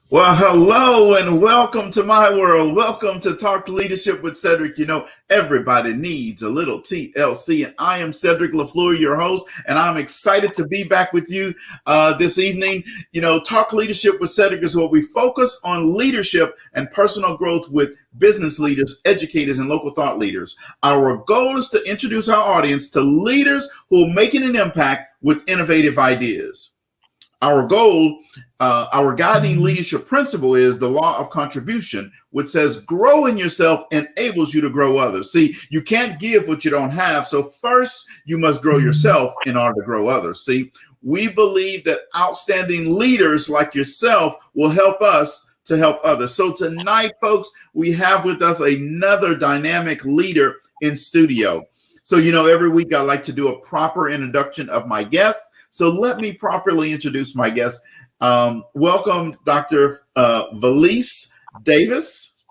Well, hello and welcome to my world. Welcome to Talk Leadership with Cedrick. You know, everybody needs a little TLC, and I am Cedrick LaFleur, your host, and I'm excited to be back with you this evening. You know, Talk Leadership with Cedrick is where we focus on leadership and personal growth with business leaders, educators, and local thought leaders. Our goal is to introduce our audience to leaders who are making an impact with innovative ideas. Our goal, our guiding leadership principle is the law of contribution, which says growing yourself enables you to grow others. See, you can't give what you don't have. So first, you must grow yourself in order to grow others. See, we believe that outstanding leaders like yourself will help us to help others. So tonight, folks, we have with us another dynamic leader in studio. So, you know, every week I like to do a proper introduction of my guests. So let me properly introduce my guest. Welcome, Dr. Valeece Davis.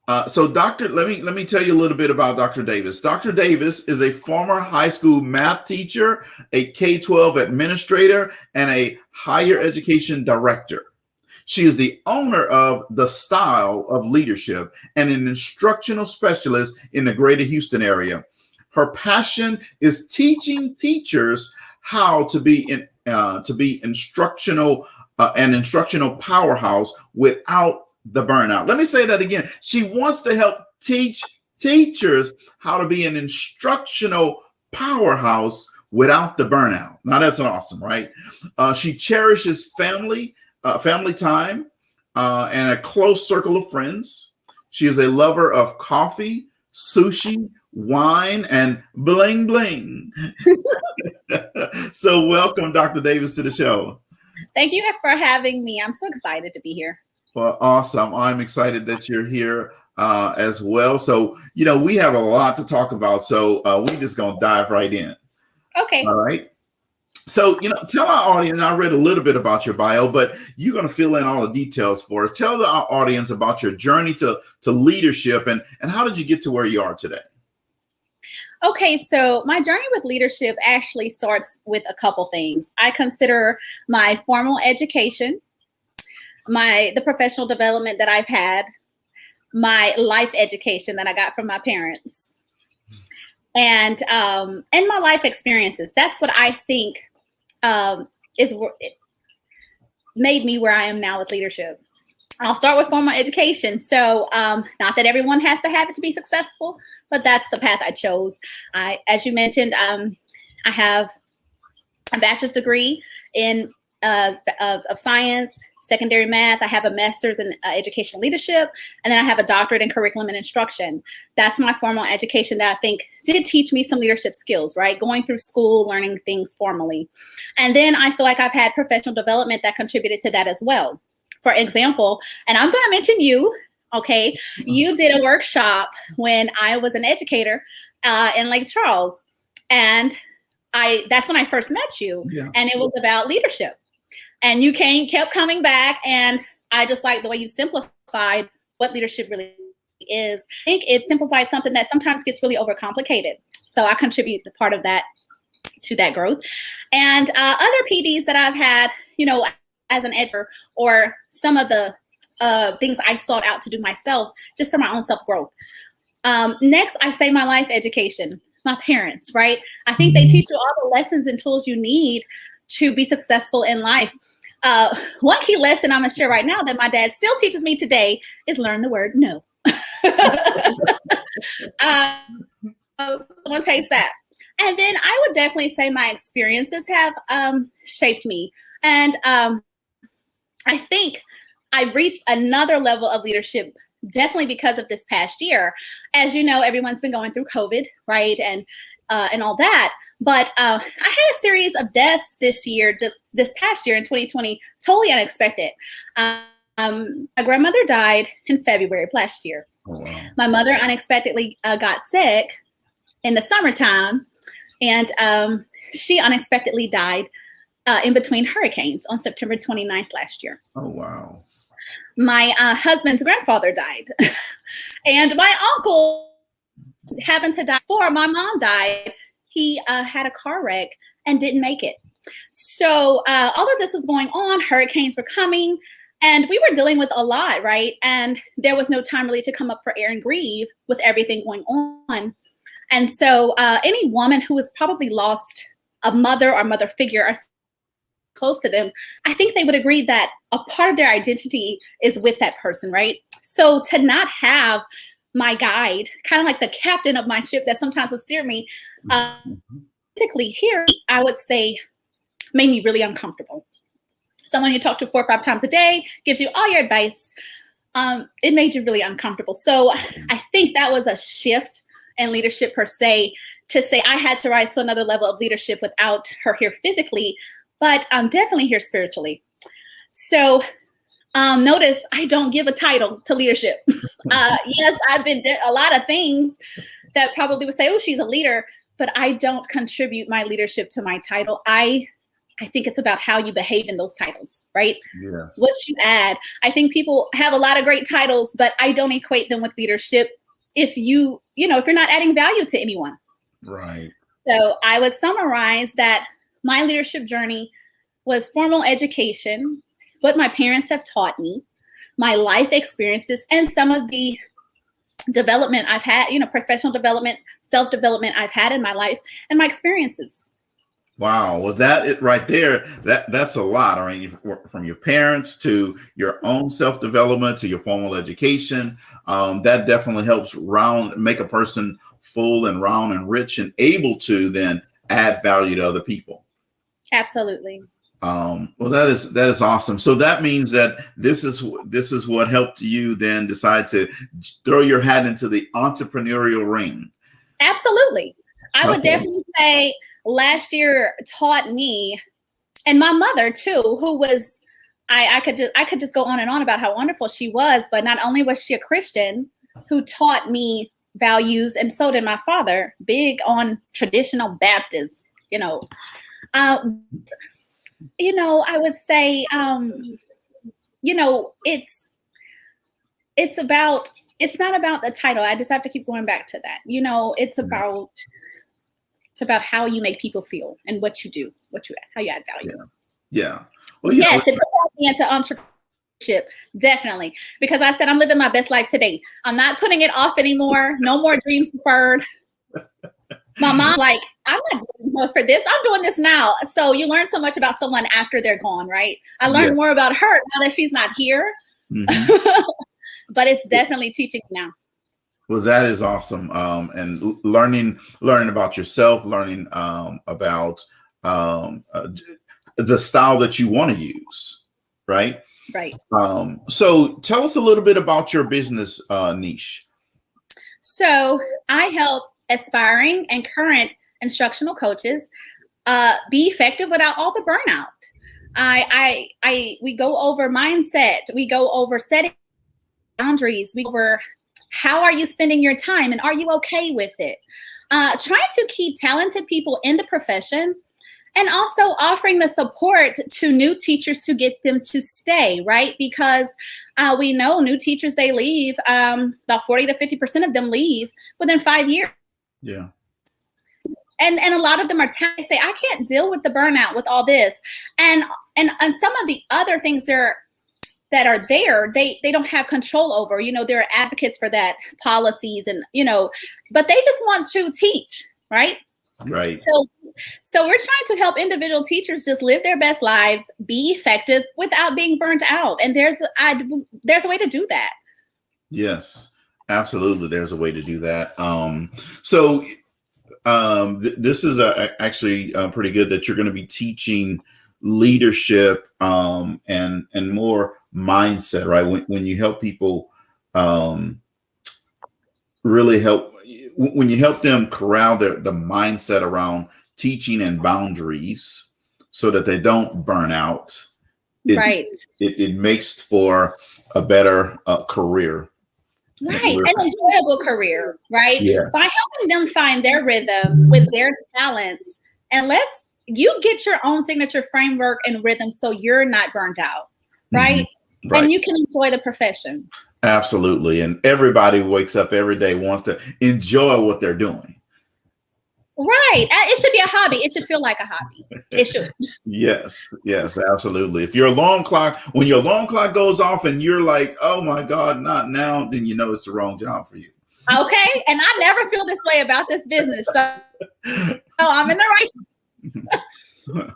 Let me tell you a little bit about Dr. Davis. Dr. Davis is a former high school math teacher, a K-12 administrator, and a higher education director. She is the owner of The Style of Leadership and an instructional specialist in the greater Houston area. Her passion is teaching teachers how to be instructional, an instructional powerhouse without the burnout. Let me say that again. She wants to help teach teachers how to be an instructional powerhouse without the burnout. Now that's awesome, right? She cherishes family time, and a close circle of friends. She is a lover of coffee, sushi, wine, and bling bling. So welcome, Dr. Davis, to the show. Thank you for having me. I'm so excited to be here. Well, awesome. I'm excited that you're here as well. So, you know, we have a lot to talk about. So we're just going to dive right in. Okay. All right. So, you know, tell our audience, I read a little bit about your bio, but you're going to fill in all the details for us. Tell our audience about your journey to leadership and how did you get to where you are today? Okay, so my journey with leadership actually starts with a couple things. I consider my formal education, the professional development that I've had, my life education that I got from my parents, and my life experiences. That's what I think made me where I am now with leadership. I'll start with formal education. So not that everyone has to have it to be successful, but that's the path I chose. As you mentioned, I have a bachelor's degree in of science, secondary math. I have a master's in educational leadership, and then I have a doctorate in curriculum and instruction. That's my formal education that I think did teach me some leadership skills, right? Going through school, learning things formally. And then I feel like I've had professional development that contributed to that as well. For example, and I'm going to mention you, okay? You did a workshop when I was an educator in Lake Charles. And that's when I first met you. Yeah. And it was about leadership. And you kept coming back. And I just like the way you simplified what leadership really is. I think it simplified something that sometimes gets really overcomplicated. So I contribute the part of that to that growth. And other PDs that I've had, you know, as an educator, or some of the things I sought out to do myself just for my own self-growth. Next, I say my life education, my parents, right? I think they teach you all the lessons and tools you need to be successful in life. One key lesson I'm gonna share right now that my dad still teaches me today is learn the word no. Someone takes that. And then I would definitely say my experiences have shaped me. And I think I reached another level of leadership definitely because of this past year. As you know, everyone's been going through COVID, right? And all that. But I had a series of deaths this past year in 2020, totally unexpected. My grandmother died in February of last year. Oh, wow. My mother unexpectedly got sick in the summertime, and she unexpectedly died in between hurricanes on September 29th last year. Oh, wow. My husband's grandfather died. And my uncle happened to die before my mom died. He had a car wreck and didn't make it. So all of this was going on. Hurricanes were coming, and we were dealing with a lot, right? And there was no time really to come up for air and grieve with everything going on. And so any woman who has probably lost a mother or mother figure or close to them, I think they would agree that a part of their identity is with that person, right? So to not have my guide, kind of like the captain of my ship that sometimes would steer me, particularly here, I would say, made me really uncomfortable. Someone you talk to 4 or 5 times a day, gives you all your advice. It made you really uncomfortable. So I think that was a shift in leadership per se, to say I had to rise to another level of leadership without her here physically, but I'm definitely here spiritually. So notice I don't give a title to leadership. Yes, I've been a lot of things that probably would say, oh, she's a leader, but I don't contribute my leadership to my title. I think it's about how you behave in those titles, right? Yes. What you add. I think people have a lot of great titles, but I don't equate them with leadership if you're not adding value to anyone. Right. So I would summarize that my leadership journey was formal education, what my parents have taught me, my life experiences, and some of the development I've had, professional development, self-development I've had in my life, and my experiences. Wow. Well, right there, that's a lot. I mean, from your parents to your own self-development to your formal education, that definitely helps make a person full and round and rich and able to then add value to other people. Absolutely. Well, that is awesome. So that means that this is what helped you then decide to throw your hat into the entrepreneurial ring. Absolutely. I would definitely say last year taught me, and my mother too, who was, I could just go on and on about how wonderful she was, but not only was she a Christian who taught me values, and so did my father, big on traditional Baptists, I would say, it's not about the title. I just have to keep going back to that. It's about how you make people feel and what you do, how you add value. Yeah. Well, yes, it brought me into entrepreneurship, definitely, because I said I'm living my best life today. I'm not putting it off anymore. No more dreams deferred. My mom, like, I'm not doing for this. I'm doing this now. So you learn so much about someone after they're gone, right? I learned more about her now that she's not here. Mm-hmm. But it's definitely teaching now. Well, that is awesome. And learning about yourself, learning about the style that you want to use, right? Right. So tell us a little bit about your business niche. So I help aspiring and current instructional coaches be effective without all the burnout. We go over mindset. We go over setting boundaries. We go over how are you spending your time and are you okay with it? Trying to keep talented people in the profession and also offering the support to new teachers to get them to stay, right? Because we know new teachers, they leave, about 40 to 50% of them leave within 5 years. Yeah. And a lot of them are they say, I can't deal with the burnout with all this. And some of the other things that are there, they don't have control over. There are advocates for that, policies and, but they just want to teach, right? Right. So we're trying to help individual teachers just live their best lives, be effective without being burnt out. And there's a way to do that. Yes, absolutely. There's a way to do that. This is actually pretty good that you're going to be teaching leadership and more mindset, right? When you help people really help, when you help them corral the mindset around teaching and boundaries so that they don't burn out, it makes for a better career. Right. An enjoyable career, right? Yeah. By helping them find their rhythm with their talents, and you get your own signature framework and rhythm so you're not burnt out, right? Mm-hmm. Right. And you can enjoy the profession. Absolutely. And everybody wakes up every day, wants to enjoy what they're doing. Right. It should be a hobby. It should feel like a hobby. It should. Yes, yes, absolutely. If your alarm clock, when your alarm clock goes off and you're like, oh my God, not now, then you know it's the wrong job for you. Okay. And I never feel this way about this business. So I'm in the right.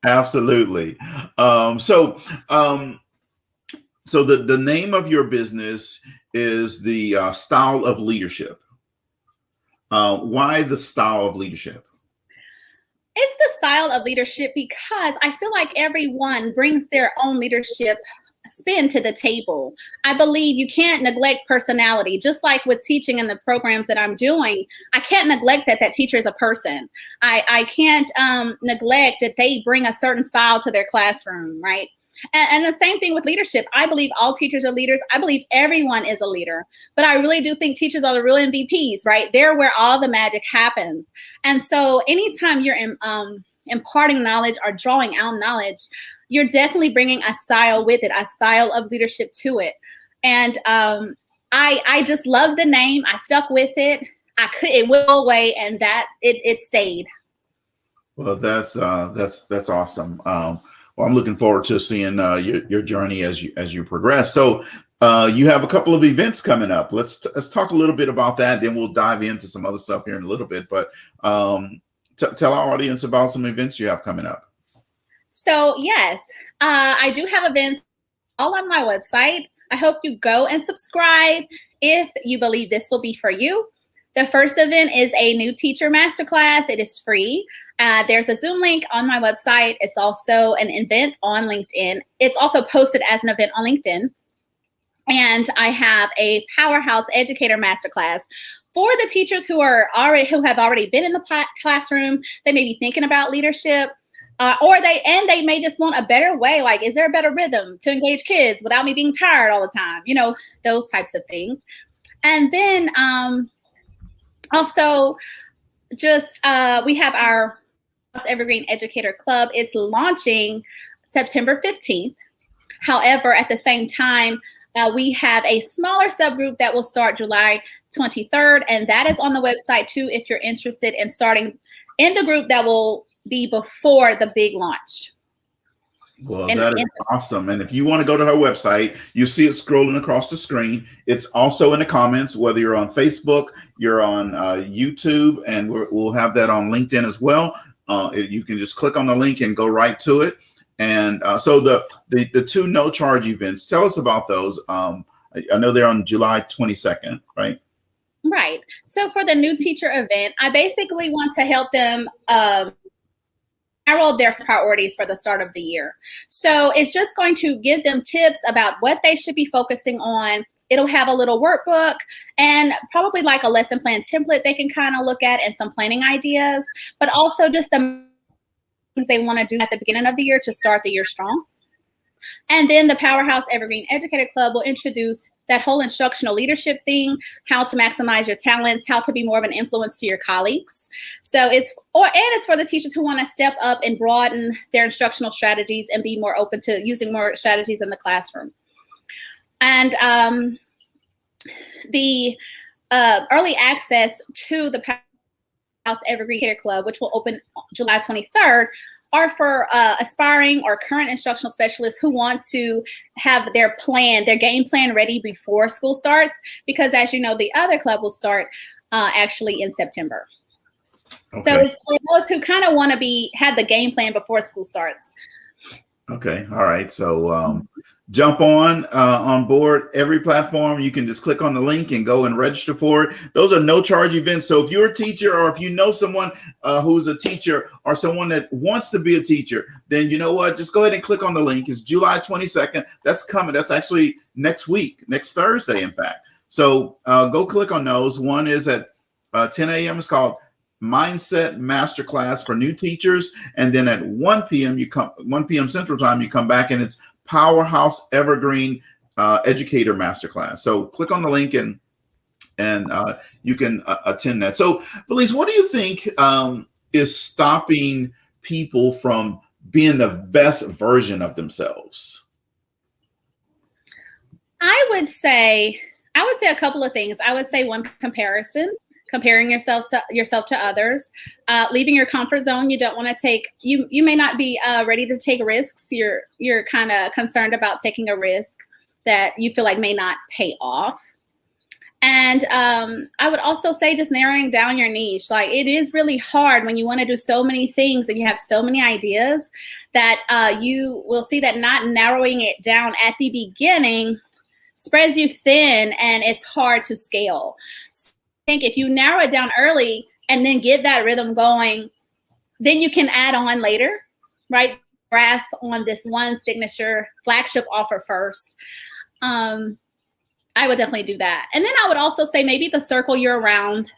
Absolutely. So the name of your business is the Style of Leadership. Why the Style of Leadership? It's the style of leadership because I feel like everyone brings their own leadership spin to the table. I believe you can't neglect personality, just like with teaching in the programs that I'm doing. I can't neglect that teacher is a person. I can't neglect that they bring a certain style to their classroom, right? And the same thing with leadership. I believe all teachers are leaders. I believe everyone is a leader, but I really do think teachers are the real MVPs, right? They're where all the magic happens. And so anytime you're imparting knowledge or drawing out knowledge, you're definitely bringing a style with it, a style of leadership to it. And I just love the name. I stuck with it. It went away, and that it stayed. Well, that's awesome. Well, I'm looking forward to seeing your journey as you progress. So you have a couple of events coming up. Let's talk a little bit about that. Then we'll dive into some other stuff here in a little bit. But tell our audience about some events you have coming up. So yes, I do have events all on my website. I hope you go and subscribe if you believe this will be for you. The first event is a new teacher masterclass. It is free. There's a Zoom link on my website. It's also an event on LinkedIn. It's also posted as an event on LinkedIn. And I have a Powerhouse Educator Masterclass for the teachers who have already been in the classroom. They may be thinking about leadership, or they may just want a better way. Like, is there a better rhythm to engage kids without me being tired all the time? You know, those types of things. And then also, just we have our Evergreen Educator Club. It's launching September 15th. However, at the same time, we have a smaller subgroup that will start July 23rd, and that is on the website too if you're interested in starting in the group that will be before the big launch. Well, that is awesome. And if you want to go to her website, you see it scrolling across the screen. It's also in the comments, whether you're on Facebook, you're on YouTube, and we'll have that on LinkedIn as well. You can just click on the link and go right to it. And so the two no charge events, tell us about those. I know they're on July 22nd, right? Right. So for the new teacher event, I basically want to help them narrow their priorities for the start of the year. So it's just going to give them tips about what they should be focusing on. It'll have a little workbook and probably like a lesson plan template they can kind of look at and some planning ideas, but also just the things they want to do at the beginning of the year to start the year strong. And then the Powerhouse Evergreen Educator Club will introduce that whole instructional leadership thing, how to maximize your talents, how to be more of an influence to your colleagues. So it's for the teachers who want to step up and broaden their instructional strategies and be more open to using more strategies in the classroom. And the early access to the Powerhouse Evergreen Educator Club, which will open July 23rd, are for aspiring or current instructional specialists who want to have their game plan ready before school starts, because as you know, the other club will start actually in September. Okay. So it's for those who kind of want to have the game plan before school starts. Okay. All right. So jump on board every platform. You can just click on the link and go and register for it. Those are no charge events. So if you're a teacher, or if you know someone who's a teacher, or someone that wants to be a teacher, then you know what? Just go ahead and click on the link. It's July 22nd. That's coming. That's actually next week, next Thursday, in fact. So go click on those. One is at 10 a.m. It's called Mindset Masterclass for new teachers, and then at 1 p.m. Central Time, you come back and it's Powerhouse Evergreen Educator Masterclass. So click on the link and you can attend that. So, Valeece, what do you think is stopping people from being the best version of themselves? I would say a couple of things. I would say one, comparing yourself to others, leaving your comfort zone. You don't want to take, you may not be ready to take risks. You're kind of concerned about taking a risk that you feel like may not pay off. And I would also say just narrowing down your niche. Like, it is really hard when you want to do so many things and you have so many ideas that you will see that not narrowing it down at the beginning spreads you thin, and it's hard to scale. So I think if you narrow it down early and then get that rhythm going, then you can add on later, right? Grasp on this one signature flagship offer first. I would definitely do that. And then I would also say maybe the circle you're around.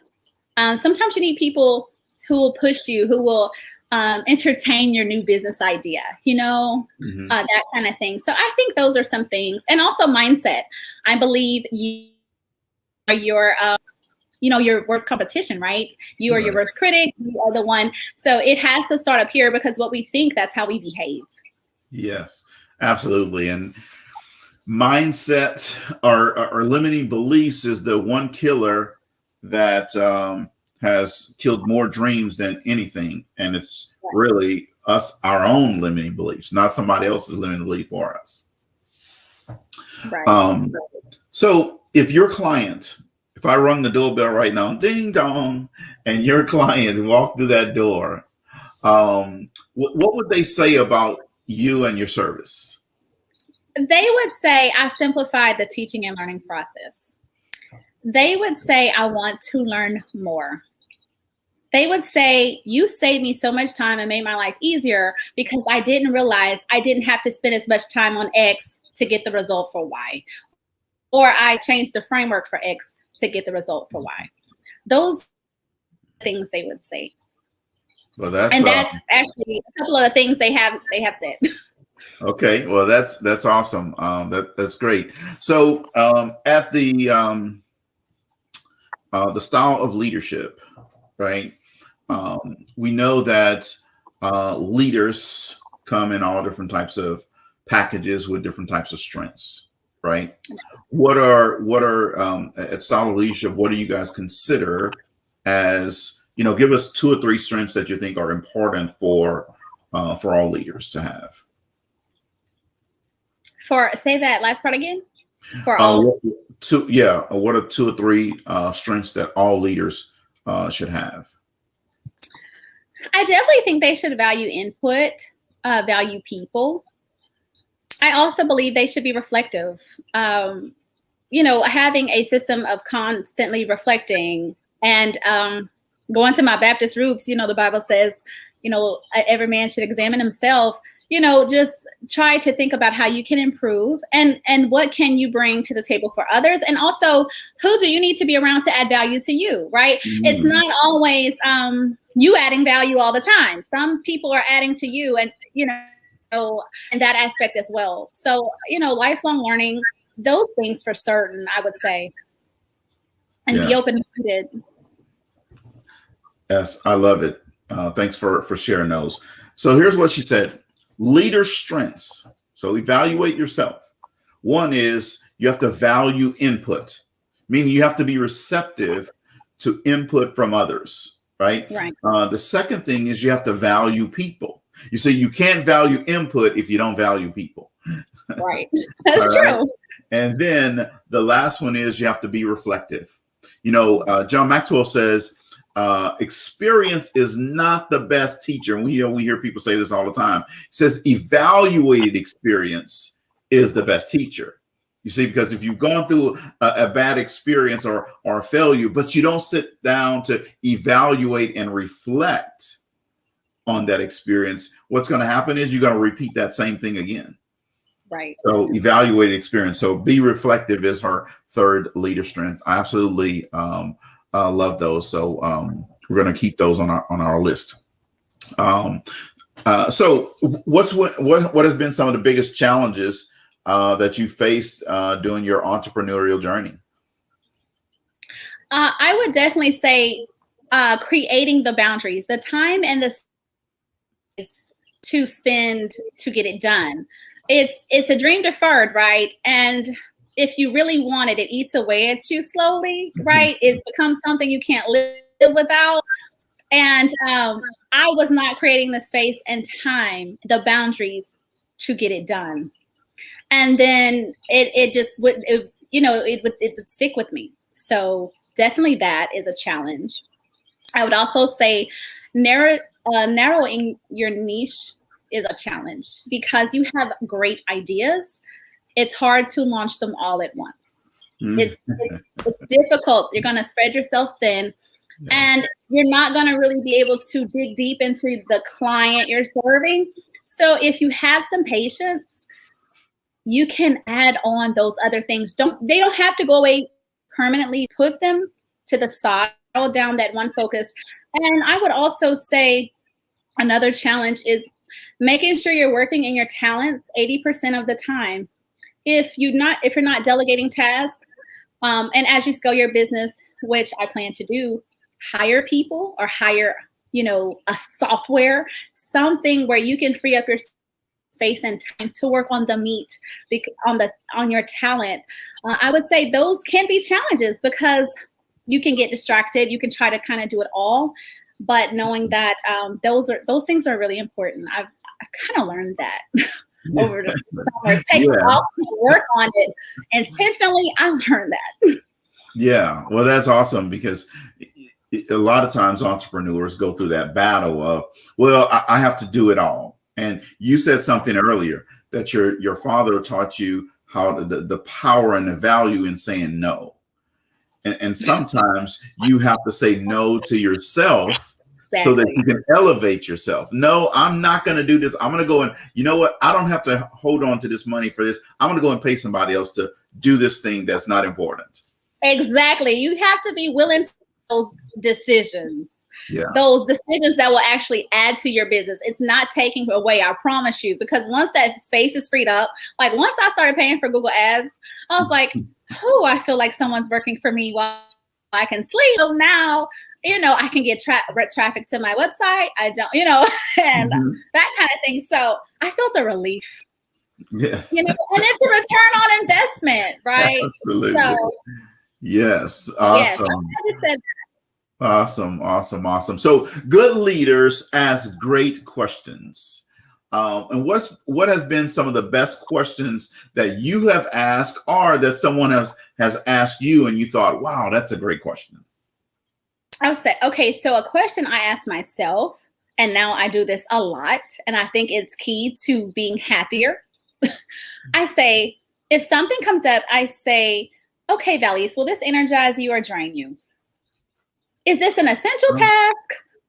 Sometimes you need people who will push you, who will entertain your new business idea, that kind of thing. So I think those are some things. And also mindset. I believe you are your worst competition, right? You are your worst critic. You are the one. So it has to start up here, because what we think, that's how we behave. Yes, absolutely. And mindset or limiting beliefs is the one killer that has killed more dreams than anything. And it's really our own limiting beliefs, not somebody else's limiting belief for us. Right. So if I rung the doorbell right now, ding dong, and your client walked through that door, what would they say about you and your service? They would say, I simplified the teaching and learning process. They would say, I want to learn more. They would say, you saved me so much time and made my life easier, because I didn't realize I didn't have to spend as much time on X to get the result for Y. Or I changed the framework for X to get the result for Y. Those things they would say. Well, that's actually a couple of the things they have said. Okay, well, that's awesome. That's great. So at the style of leadership, right? We know that leaders come in all different types of packages with different types of strengths, right? What are at style of leadership? What do you guys consider as, give us 2 or 3 strengths that you think are important for all leaders to have. Say that last part again. For all. What are 2 or 3 strengths that all leaders should have? I definitely think they should value input, value people. I also believe they should be reflective. Having a system of constantly reflecting and going to my Baptist roots, the Bible says, every man should examine himself. Just try to think about how you can improve and what can you bring to the table for others. And also, who do you need to be around to add value to you, right? It's not always you adding value all the time. Some people are adding to you and, in that aspect as well. So, lifelong learning, those things for certain, I would say. And be open-minded. Yes, I love it. Thanks for sharing those. So here's what she said. Leader strengths. So evaluate yourself. One is you have to value input, meaning you have to be receptive to input from others, right? The second thing is you have to value people. You say you can't value input if you don't value people. Right. That's true. And then the last one is you have to be reflective. John Maxwell says, experience is not the best teacher. And we hear people say this all the time. He says evaluated experience is the best teacher. You see, because if you've gone through a bad experience or a failure, but you don't sit down to evaluate and reflect on that experience, what's going to happen is you're going to repeat that same thing again. Right. So evaluated experience. So be reflective is her third leader strength. I absolutely love those. So we're going to keep those on our list. So what has been some of the biggest challenges that you faced during your entrepreneurial journey? I would definitely say creating the boundaries, the time and the space to spend to get it done. It's a dream deferred, right? And if you really want it, it eats away at you slowly, right? It becomes something you can't live without. And I was not creating the space and time, the boundaries to get it done. And then it just would, it would stick with me. So definitely that is a challenge. I would also say narrowing your niche is a challenge because you have great ideas. It's hard to launch them all at once. It's difficult. You're going to spread yourself thin, and you're not going to really be able to dig deep into the client you're serving. So if you have some patience, you can add on those other things. They don't have to go away permanently. Put them to the side, down that one focus. And I would also say another challenge is making sure you're working in your talents 80% of the time. If you're not delegating tasks, and as you scale your business, which I plan to do, hire people or hire, a software, something where you can free up your space and time to work on the meat, on your talent. I would say those can be challenges because you can get distracted. You can try to kind of do it all, but knowing that those things are really important. I've kind of learned that over the summer. Take off to work on it intentionally. I learned that. Yeah, well, that's awesome because a lot of times entrepreneurs go through that battle of, well, I have to do it all. And you said something earlier that your father taught you how the power and the value in saying no. And sometimes you have to say no to yourself so that you can elevate yourself. No, I'm not going to do this. I'm going to go and, you know what? I don't have to hold on to this money for this. I'm going to go and pay somebody else to do this thing that's not important. Exactly. You have to be willing to make those decisions. Yeah. Those decisions that will actually add to your business. It's not taking away, I promise you, because once that space is freed up, like once I started paying for Google Ads, I was like, oh, I feel like someone's working for me while I can sleep. So now, I can get traffic to my website. I don't, and that kind of thing. So I felt a relief. Yeah. And it's a return on investment, right? Absolutely. So, yes. Awesome. Yes, Awesome. So good leaders ask great questions. And what has been some of the best questions that you have asked or that someone else has asked you and you thought, wow, that's a great question? I'll say, okay, so a question I asked myself, and now I do this a lot, and I think it's key to being happier. I say, if something comes up, I say, okay, Valeece, will this energize you or drain you? Is this an essential task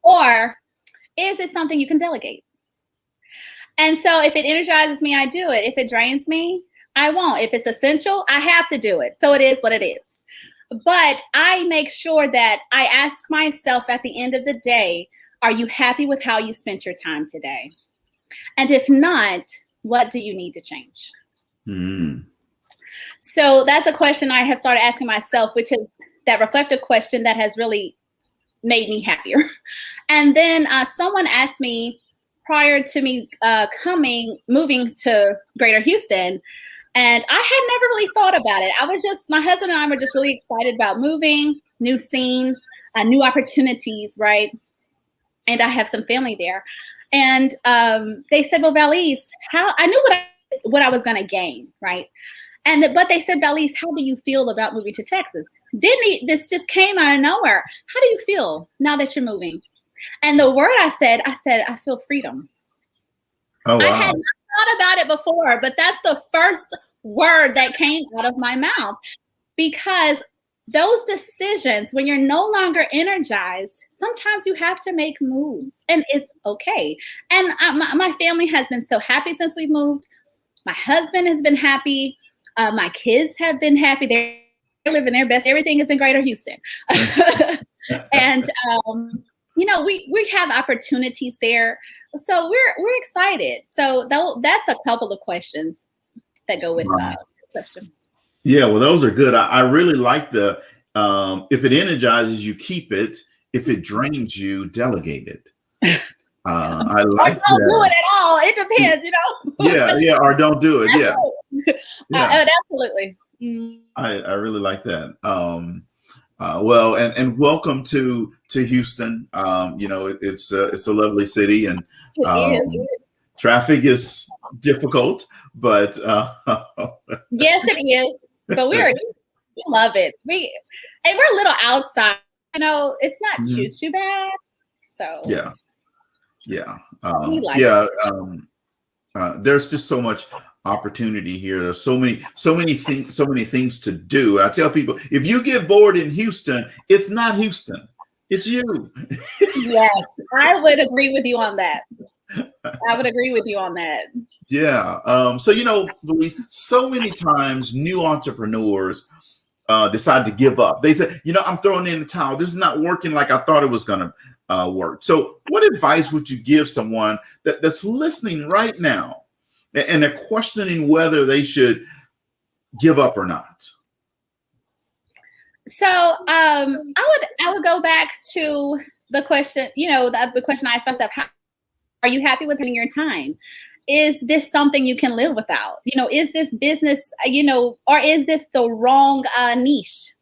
or is it something you can delegate? And so if it energizes me, I do it. If it drains me, I won't. If it's essential, I have to do it. So it is what it is. But I make sure that I ask myself at the end of the day, are you happy with how you spent your time today? And if not, what do you need to change? So that's a question I have started asking myself, which is that reflective question that has really made me happier. And then someone asked me prior to me moving to Greater Houston, and I had never really thought about it. My husband and I were just really excited about moving, new scene, new opportunities, right? And I have some family there. And they said, well, Valeece, I knew what I was going to gain, right? But they said, Valeece, how do you feel about moving to Texas? This just came out of nowhere. How do you feel now that you're moving? And the word I said, I feel freedom. Oh, wow. I had not thought about it before, but that's the first word that came out of my mouth. Because those decisions, when you're no longer energized, sometimes you have to make moves, and it's okay. And my family has been so happy since we moved. My husband has been happy. My kids have been happy. They're living their best. Everything is in Greater Houston. And, we have opportunities there. So we're excited. So that's a couple of questions that go with the question. Yeah, well, those are good. I really like the, if it energizes you, keep it. If it drains you, delegate it. I like that. Don't do it at all. It depends, Yeah, or don't do it. Yeah. Absolutely. I really like that. Well, and welcome to Houston. It's a lovely city, and It is. traffic is difficult, but Yes, it is. But we love it. And we're a little outside. It's not too bad. So yeah, we like yeah. it. There's just so much opportunity here. There's so many things to do. I tell people, if you get bored in Houston, it's not Houston, it's you. Yes, I would agree with you on that. I would agree with you on that. Yeah. So Valeece, so many times new entrepreneurs decide to give up. They say, I'm throwing in the towel. This is not working like I thought it was going to work. So what advice would you give someone that's listening right now and they're questioning whether they should give up or not? So I would go back to the question, the question I asked myself: how are you happy with your time? Is this something you can live without? Is this business, or is this the wrong niche?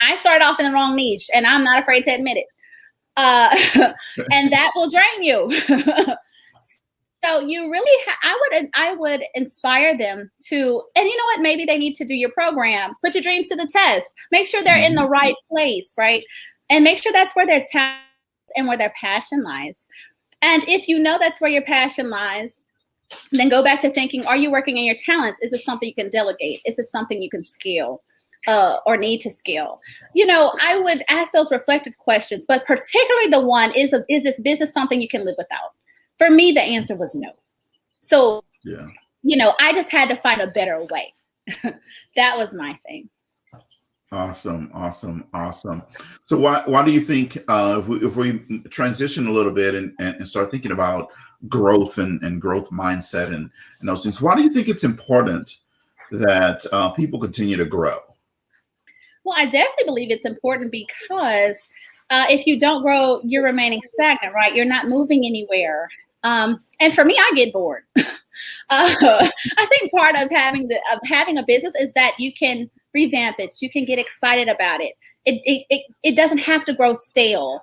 I started off in the wrong niche, and I'm not afraid to admit it. And that will drain you. So you really, I would inspire them to, and you know what? Maybe they need to do your program. Put your dreams to the test. Make sure they're in the right place, right? And make sure that's where their talent and where their passion lies. And if you know that's where your passion lies, then go back to thinking, are you working in your talents? Is it something you can delegate? Is it something you can scale or need to scale? I would ask those reflective questions, but particularly the one, is this business something you can live without? For me, the answer was no. So, yeah, I just had to find a better way. That was my thing. Awesome. So why do you think if we transition a little bit and start thinking about growth and growth mindset and those things, why do you think it's important that people continue to grow? Well, I definitely believe it's important because if you don't grow, you're remaining stagnant, right? You're not moving anywhere. And for me, I get bored. I think part of having a business is that you can revamp it. You can get excited about it. It doesn't have to grow stale.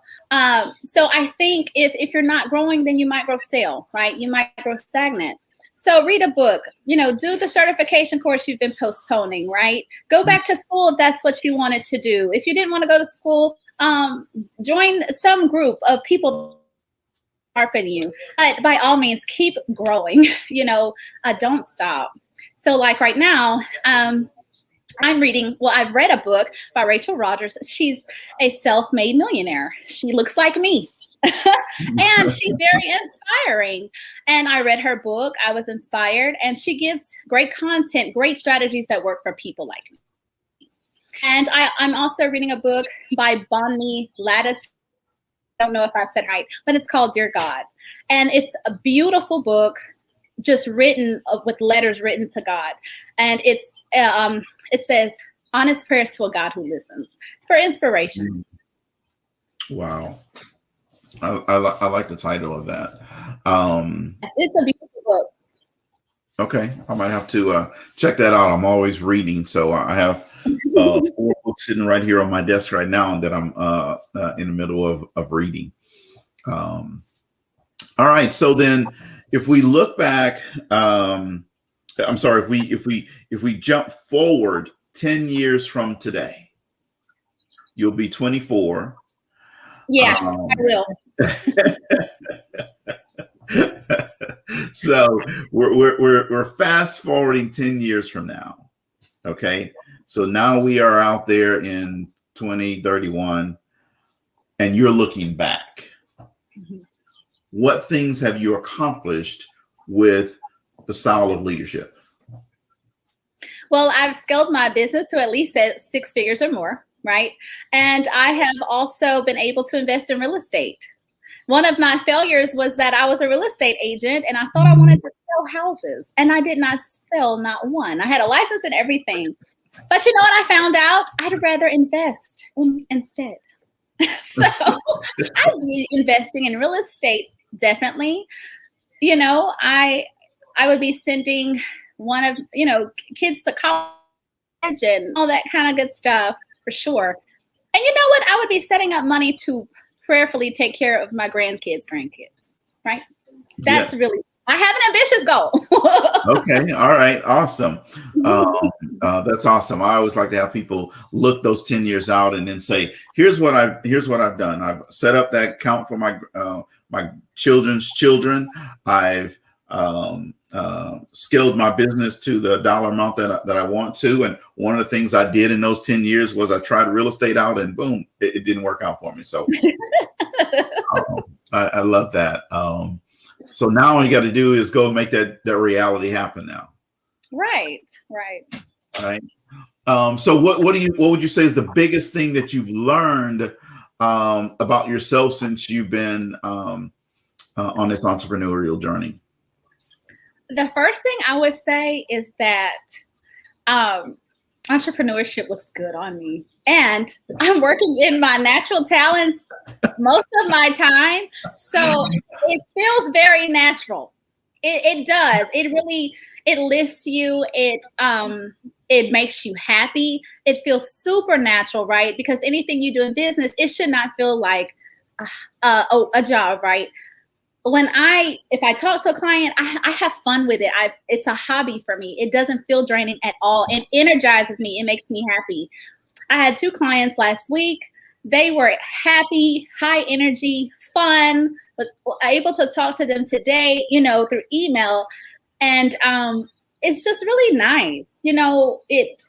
So I think if you're not growing, then you might grow stale, right? You might grow stagnant. So read a book, do the certification course you've been postponing, right? Go back to school if that's what you wanted to do. If you didn't want to go to school, join some group of people sharpen you. But by all means, keep growing, don't stop. So like right now, I'm reading, I've read a book by Rachel Rogers. She's a self-made millionaire. She looks like me. And she's very inspiring. And I read her book. I was inspired. And she gives great content, great strategies that work for people like me. And I'm also reading a book by Bonnie Lattit. I don't know if I said right, but it's called Dear God. And it's a beautiful book, just written with letters written to God. And it says, honest prayers to a God who listens, for inspiration. Wow. I like the title of that. It's a beautiful book. Okay, I might have to check that out. I'm always reading, so I have 4 books sitting right here on my desk right now that I'm in the middle of reading. All right, so then if we look back, I'm sorry, if we jump forward 10 years from today, you'll be 24. Yes, I will. So we're fast forwarding 10 years from now. Okay. So now we are out there in 2031 and you're looking back. Mm-hmm. What things have you accomplished with the style of leadership? Well, I've scaled my business to at least 6 figures or more, right? And I have also been able to invest in real estate. One of my failures was that I was a real estate agent and I thought I wanted to sell houses, and I did not sell not one. I had a license and everything. But you know what I found out? I'd rather invest instead. So I'd be investing in real estate, definitely. I would be sending kids to college and all that kind of good stuff for sure. And you know what? I would be setting up money to prayerfully take care of my grandkids, right? That's really, I have an ambitious goal. Okay. All right. Awesome. That's awesome. I always like to have people look those 10 years out and then say, here's what I've done. I've set up that account for my children's children. I've scaled my business to the dollar amount that I want to. And one of the things I did in those 10 years was I tried real estate out, and boom, it didn't work out for me. So I love that. So now all you got to do is go make that reality happen now. Right. So what would you say is the biggest thing that you've learned about yourself since you've been on this entrepreneurial journey? The first thing I would say is that entrepreneurship looks good on me. And I'm working in my natural talents most of my time. So it feels very natural. It does. It lifts you. It makes you happy. It feels super natural, right? Because anything you do in business, it should not feel like a job, right? If I talk to a client, I have fun with it. It's a hobby for me. It doesn't feel draining at all. It energizes me. It makes me happy. I had 2 clients last week. They were happy, high energy, fun. Was able to talk to them today, through email. And it's just really nice. It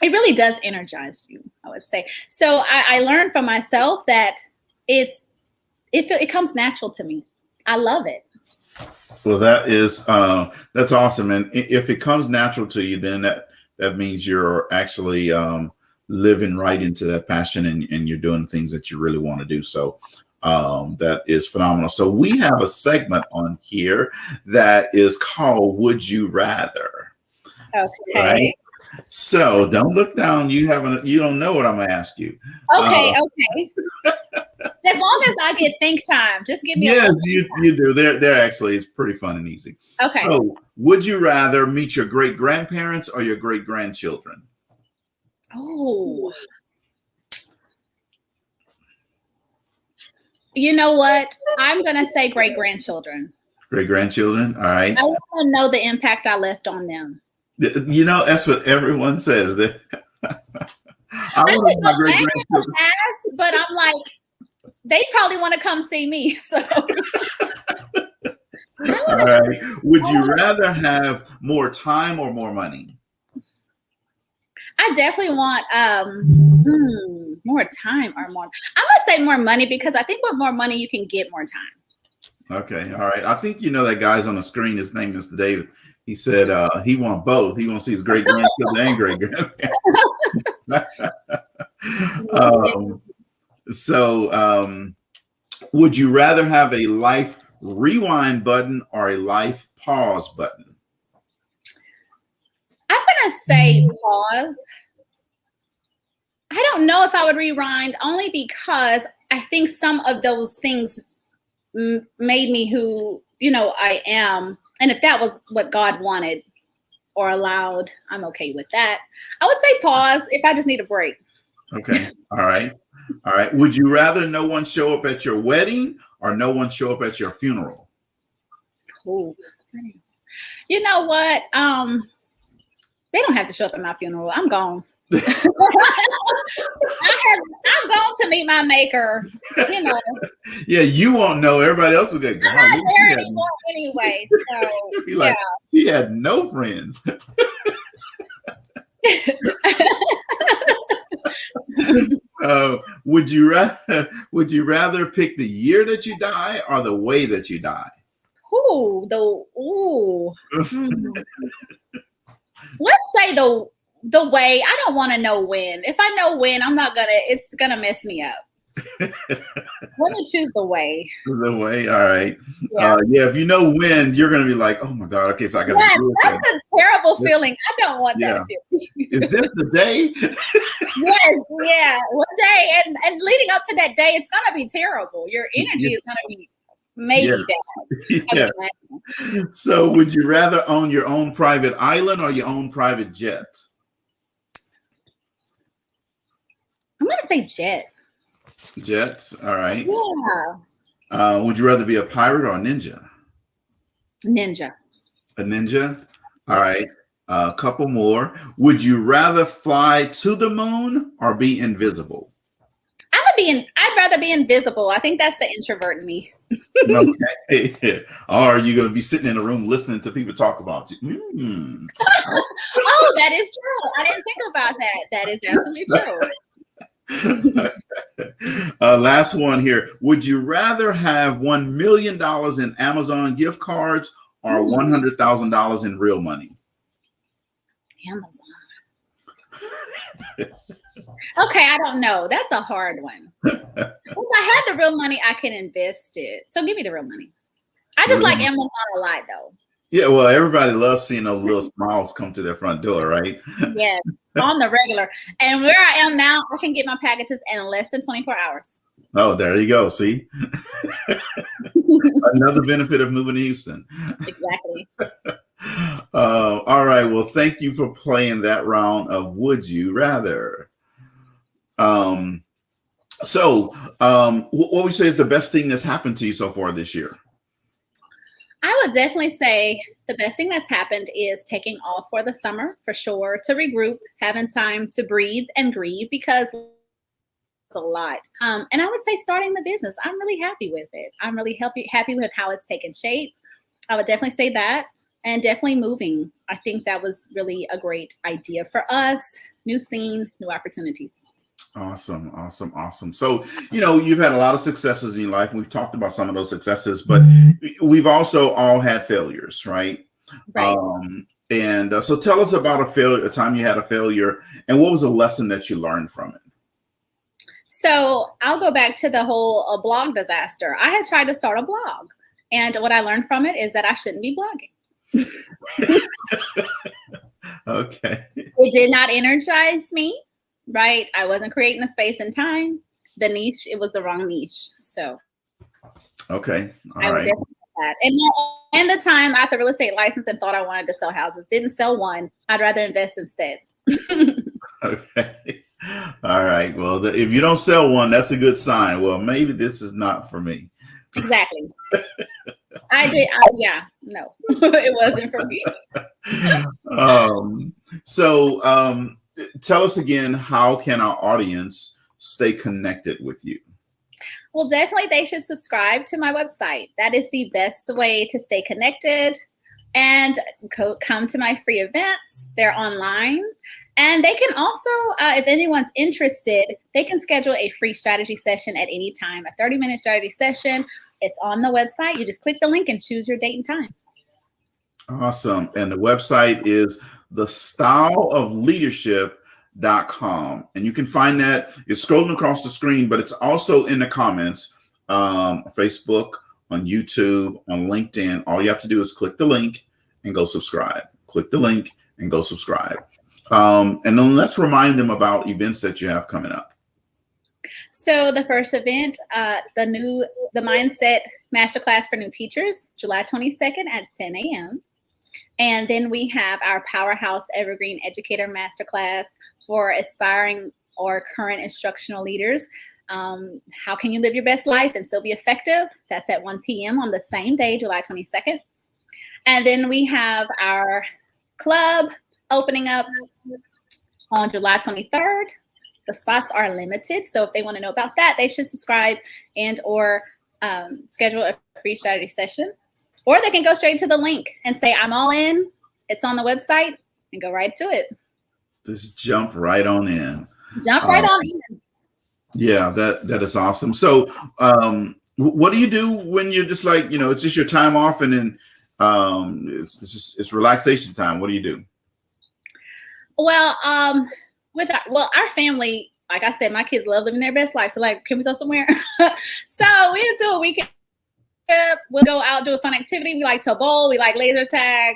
really does energize you, I would say. So I learned from myself that it comes natural to me. I love it. Well, that's awesome. And if it comes natural to you, then that means you're actually living right into that passion, and you're doing things that you really want to do. So that is phenomenal. So we have a segment on here that is called Would You Rather? Okay. Right? So don't look down. You don't know what I'm going to ask you. Okay. As long as I get think time, just give me Yes, you do. They're actually, it's pretty fun and easy. Okay. So would you rather meet your great grandparents or your great grandchildren? Oh. You know what? I'm going to say great grandchildren. Great grandchildren. All right. I want to know the impact I left on them. That's what everyone says. I want my great grandchildren. But I'm like, they probably want to come see me. So, all right. Would you rather have more time or more money? I definitely want more time or more. I'm gonna say more money, because I think with more money you can get more time. Okay. All right. I think that guy's on the screen. His name is David. He said he wants both. He wants to see his great grandchildren and great grandchildren. So would you rather have a life rewind button or a life pause button? I'm going to say pause. I don't know if I would rewind, only because I think some of those things made me who, I am. And if that was what God wanted or allowed, I'm okay with that. I would say pause if I just need a break. Okay. All right. All right. Would you rather no one show up at your wedding or no one show up at your funeral? Ooh. You know what? They don't have to show up at my funeral. I'm gone. I'm going to meet my maker. Yeah, you won't know. Everybody else will get gone. I'm not there anymore anyway. So like, he had no friends. Would you rather pick the year that you die or the way that you die? Let's say the way. I don't want to know when. If I know when, it's gonna mess me up. Let me choose the way. The way, all right. Yeah. If you know when, you're gonna be like, oh my God, okay, so I gotta do it. That's a terrible feeling. I don't want that feeling. Is this the day? Yes, yeah. One day, and leading up to that day, it's gonna be terrible. Your energy is gonna be maybe bad. Yeah. So would you rather own your own private island or your own private jet? going to say jet. Jets. All right. Yeah. Would you rather be a pirate or a ninja? Ninja. A ninja. All Yes. right. A couple more. Would you rather fly to the moon or be invisible? I'd rather be invisible. I think that's the introvert in me. Okay. Or are you going to be sitting in a room listening to people talk about you? Oh, that is true. I didn't think about that. That is absolutely true. Last one here. Would you rather have $1 million in Amazon gift cards or $100,000 in real money? Amazon. Okay, I don't know. That's a hard one. If I had the real money, I can invest it. So give me the real money. I just like Amazon a lot, though. Yeah, well, everybody loves seeing those little smiles come to their front door, right? Yes, on the regular. And where I am now, I can get my packages in less than 24 hours. Oh, there you go. See? Another benefit of moving to Houston. Exactly. All right. Well, thank you for playing that round of Would You Rather. What would you say is the best thing that's happened to you so far this year? I would definitely say the best thing that's happened is taking off for the summer, for sure, to regroup, having time to breathe and grieve, because it's a lot. And I would say starting the business. I'm really happy with it. I'm really happy with how it's taken shape. I would definitely say that. And definitely moving. I think that was really a great idea for us. New scene, new opportunities. Awesome. So, you've had a lot of successes in your life. We've talked about some of those successes, but we've also all had failures, right? Right. So tell us about a time you had a failure, and what was a lesson that you learned from it? So I'll go back to the whole blog disaster. I had tried to start a blog, and what I learned from it is that I shouldn't be blogging. Okay. It did not energize me, right? I wasn't creating the space and time. The niche, it was the wrong niche. So okay. All I would right. definitely say that. And the time I had the real estate license and thought I wanted to sell houses. Didn't sell one. I'd rather invest instead. Okay. All right. Well, if you don't sell one, that's a good sign. Well, maybe this is not for me. Exactly. No, it wasn't for me. Tell us again, how can our audience stay connected with you? Well, definitely they should subscribe to my website. That is the best way to stay connected, and come to my free events. They're online. And they can also, if anyone's interested, they can schedule a free strategy session at any time, a 30-minute strategy session. It's on the website. You just click the link and choose your date and time. Awesome. And the website is thestyleofleadership.com. And you can find that. It's scrolling across the screen, but it's also in the comments, Facebook, on YouTube, on LinkedIn. All you have to do is click the link and go subscribe. Click the link and go subscribe. And then let's remind them about events that you have coming up. So the first event, the Mindset Masterclass for New Teachers, July 22nd at 10 a.m. And then we have our Powerhouse Evergreen Educator Masterclass for aspiring or current instructional leaders. How can you live your best life and still be effective? That's at 1 p.m. on the same day, July 22nd. And then we have our club opening up on July 23rd. The spots are limited, so if they want to know about that, they should subscribe or schedule a free strategy session. Or they can go straight to the link and say, I'm all in. It's on the website, and go right to it. Just jump right on in. Jump right on in. Yeah, that is awesome. So what do you do when you're just like, it's just your time off, and then it's relaxation time? What do you do? Well, our family, like I said, my kids love living their best life. So like, can we go somewhere? So we do a weekend trip. We'll go out, do a fun activity. We like to bowl. We like laser tag.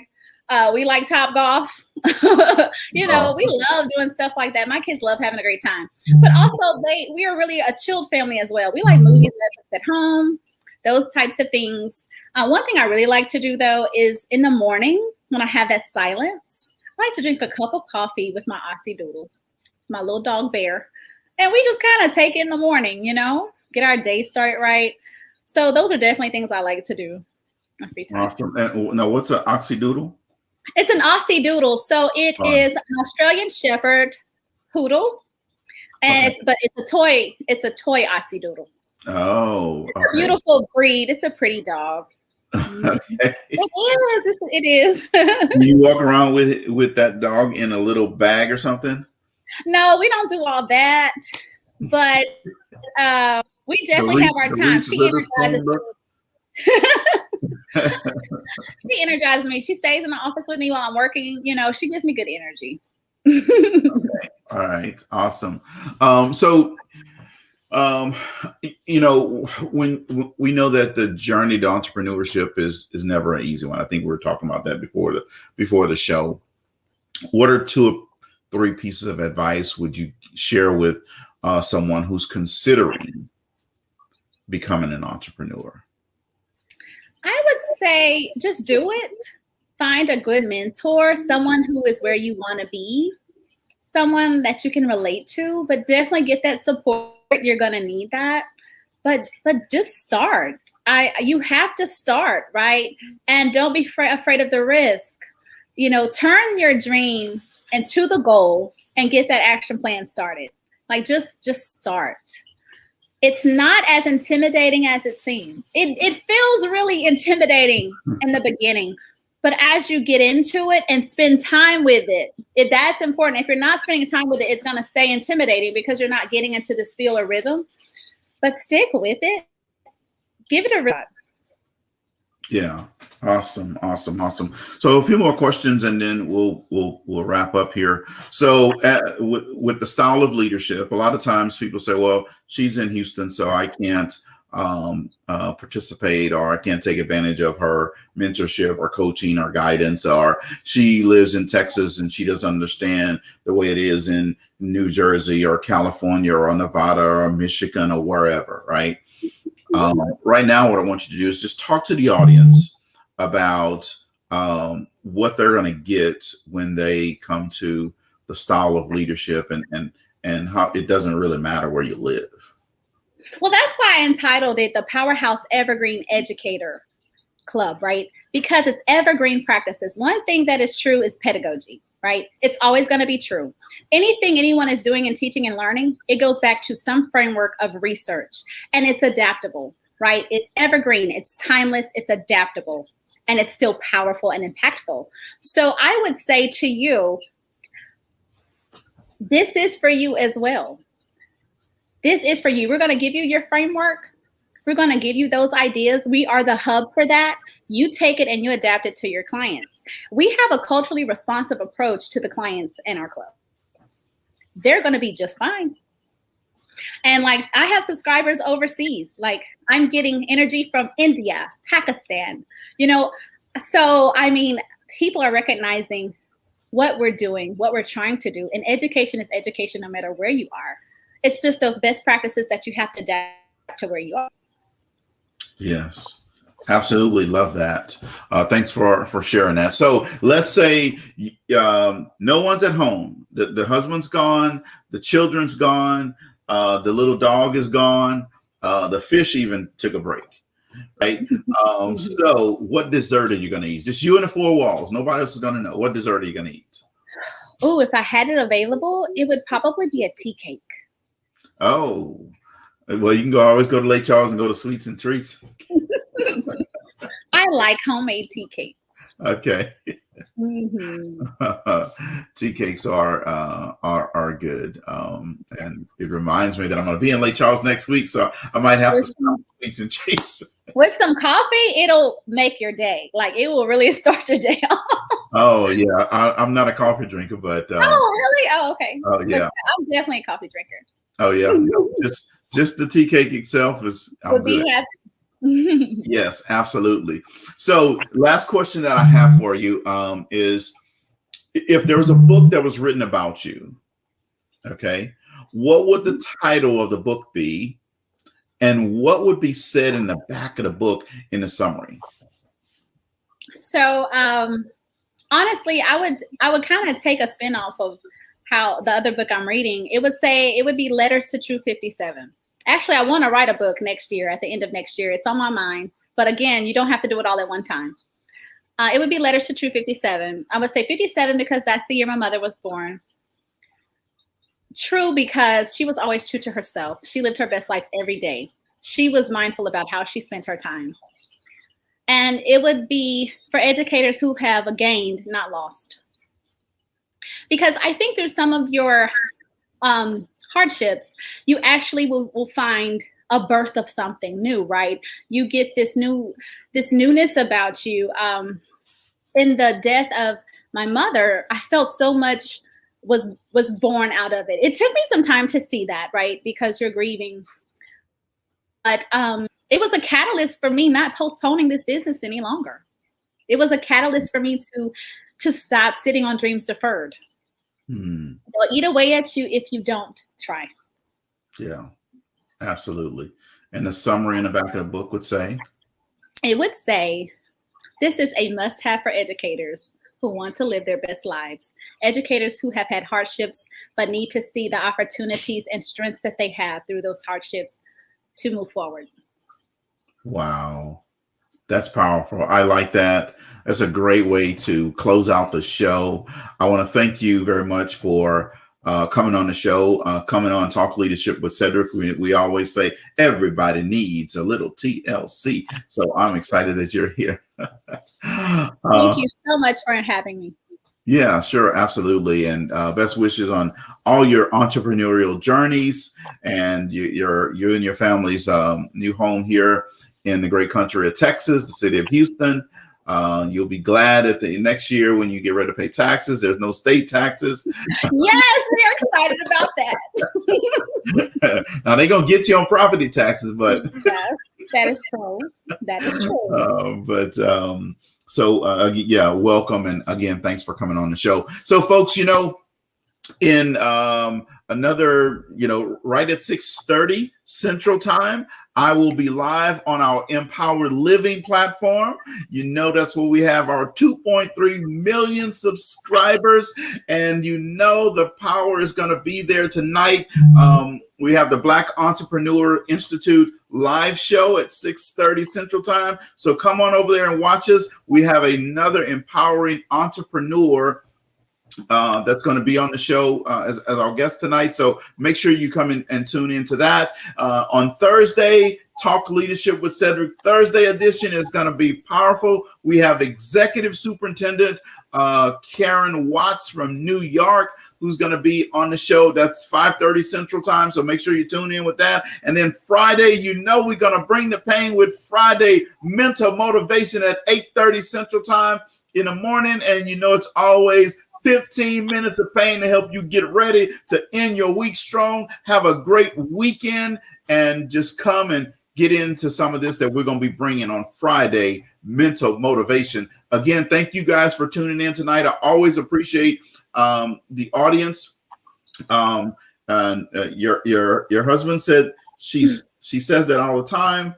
We like Top Golf. We love doing stuff like that. My kids love having a great time. But also we are really a chilled family as well. We like movies at home, those types of things. One thing I really like to do though is in the morning when I have that silence, I like to drink a cup of coffee with my Aussie Doodle, my little dog Bear. And we just kind of take it in the morning, get our day started right. So those are definitely things I like to do on free time. Awesome. And now, what's an oxydoodle? It's an Aussie Doodle. So it is an Australian Shepherd poodle. And it's a toy. It's a toy Aussie Doodle. Oh, it's a beautiful breed. It's a pretty dog. Okay. It is. Do you walk around with that dog in a little bag or something? No, we don't do all that. But we definitely have our time. She energizes me. She energizes me. She stays in the office with me while I'm working. She gives me good energy. Okay. All right. Awesome. When we know that the journey to entrepreneurship is never an easy one. I think we were talking about that before the show. What are 2 or 3 pieces of advice would you share with someone who's considering becoming an entrepreneur? I would say just do it. Find a good mentor, someone who is where you want to be, someone that you can relate to, but definitely get that support. You're going to need that. But just start. You have to start, right? And don't be afraid of the risk. Turn your dream into the goal and get that action plan started. Like just start. It's not as intimidating as it seems. It feels really intimidating in the beginning, but as you get into it and spend time with it, that's important. If you're not spending time with it, it's going to stay intimidating because you're not getting into this feel or rhythm. But stick with it. Give it a run. Yeah. Awesome. So a few more questions and then we'll wrap up here. So with the style of leadership, a lot of times people say, well, she's in Houston, so I can't participate, or I can't take advantage of her mentorship or coaching or guidance, or she lives in Texas and she doesn't understand the way it is in New Jersey or California or Nevada or Michigan or wherever, right? Right now, what I want you to do is just talk to the audience about what they're going to get when they come to the style of leadership and how it doesn't really matter where you live. Well, that's why I entitled it the Powerhouse Evergreen Educator Club, right? Because it's evergreen practices. One thing that is true is pedagogy, right? It's always going to be true. Anything anyone is doing in teaching and learning, it goes back to some framework of research, and it's adaptable, right? It's evergreen, it's timeless, it's adaptable, and it's still powerful and impactful. So I would say to you, this is for you as well. This is for you. We're going to give you your framework. We're going to give you those ideas. We are the hub for that. You take it and you adapt it to your clients. We have a culturally responsive approach to the clients in our club. They're going to be just fine. And like, I have subscribers overseas. Like, I'm getting energy from India, Pakistan, So, I mean, people are recognizing what we're doing, what we're trying to do. And education is education no matter where you are. It's just those best practices that you have to adapt to where you are. Yes, absolutely. Love that. Thanks for sharing that. So let's say no one's at home. The husband's gone. The children's gone. The little dog is gone. The fish even took a break. Right. So what dessert are you going to eat? Just you and the 4 walls. Nobody else is going to know. What dessert are you going to eat? Oh, if I had it available, it would probably be a tea cake. Oh, well, you can always go to Lake Charles and go to Sweets and Treats. I like homemade tea cakes. Okay. Mm-hmm. Tea cakes are good. And it reminds me that I'm going to be in Lake Charles next week, so I might have to stop Sweets and Treats. With some coffee, it'll make your day. Like, it will really start your day off. Oh yeah, I'm not a coffee drinker, but oh really? Oh okay. Oh yeah, but I'm definitely a coffee drinker. Oh yeah, no, just the tea cake itself is. I'm good. Yes, absolutely. So, last question that I have for you is, if there was a book that was written about you, okay, what would the title of the book be, and what would be said in the back of the book in the summary? So, honestly, I would kind of take a spin off of how the other book I'm reading, it would be Letters to True 57. Actually, I want to write a book next year, at the end of next year. It's on my mind. But again, you don't have to do it all at one time. It would be Letters to True 57. I would say 57 because that's the year my mother was born. True because she was always true to herself. She lived her best life every day. She was mindful about how she spent her time. And it would be for educators who have gained, not lost. Because I think there's some of your hardships, you actually will find a birth of something new, right? You get this newness about you. In the death of my mother, I felt so much was born out of it. It took me some time to see that, right? Because you're grieving. But it was a catalyst for me not postponing this business any longer. It was a catalyst for me to stop sitting on dreams deferred. They'll eat away at you if you don't try. Yeah, absolutely. And the summary in the back of the book would say? It would say, this is a must-have for educators who want to live their best lives. Educators who have had hardships but need to see the opportunities and strengths that they have through those hardships to move forward. Wow. That's powerful. I like that. That's a great way to close out the show. I want to thank you very much for coming on the show, coming on Talk Leadership with Cedrick. We always say everybody needs a little TLC. So I'm excited that you're here. Thank you so much for having me. Yeah, sure. Absolutely. And best wishes on all your entrepreneurial journeys and you and your family's new home here in the great country of Texas, the city of Houston. You'll be glad at the next year when you get ready to pay taxes. There's no state taxes. Yes, we're excited about that. Now they're gonna get you on property taxes, but yes, that is true. That is true. Yeah, welcome, and again, thanks for coming on the show. So, folks, in another, right at 6:30 Central Time, I will be live on our Empowered Living platform. That's where we have our 2.3 million subscribers, and the power is going to be there tonight. We have the Black Entrepreneur Institute live show at 6:30 Central Time. So come on over there and watch us. We have another empowering entrepreneur that's going to be on the show as our guest tonight. So make sure you come in and tune into that. On Thursday, Talk Leadership with Cedrick Thursday edition is going to be powerful. We have Executive Superintendent Karen Watts from New York, who's going to be on the show. That's 5:30 Central Time. So make sure you tune in with that. And then Friday, we're going to bring the pain with Friday mental motivation at 8:30 Central Time in the morning. And it's always 15 minutes of pain to help you get ready to end your week strong. Have a great weekend and just come and get into some of this that we're going to be bringing on Friday, mental motivation. Again, thank you guys for tuning in tonight. I always appreciate the audience. Your husband said she says that all the time.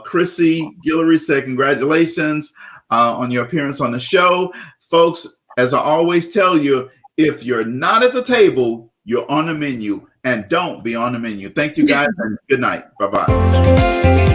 Chrissy Guillory said, congratulations on your appearance on the show. Folks, as I always tell you, if you're not at the table, you're on the menu, and don't be on the menu. Thank you guys, and good night. Bye-bye.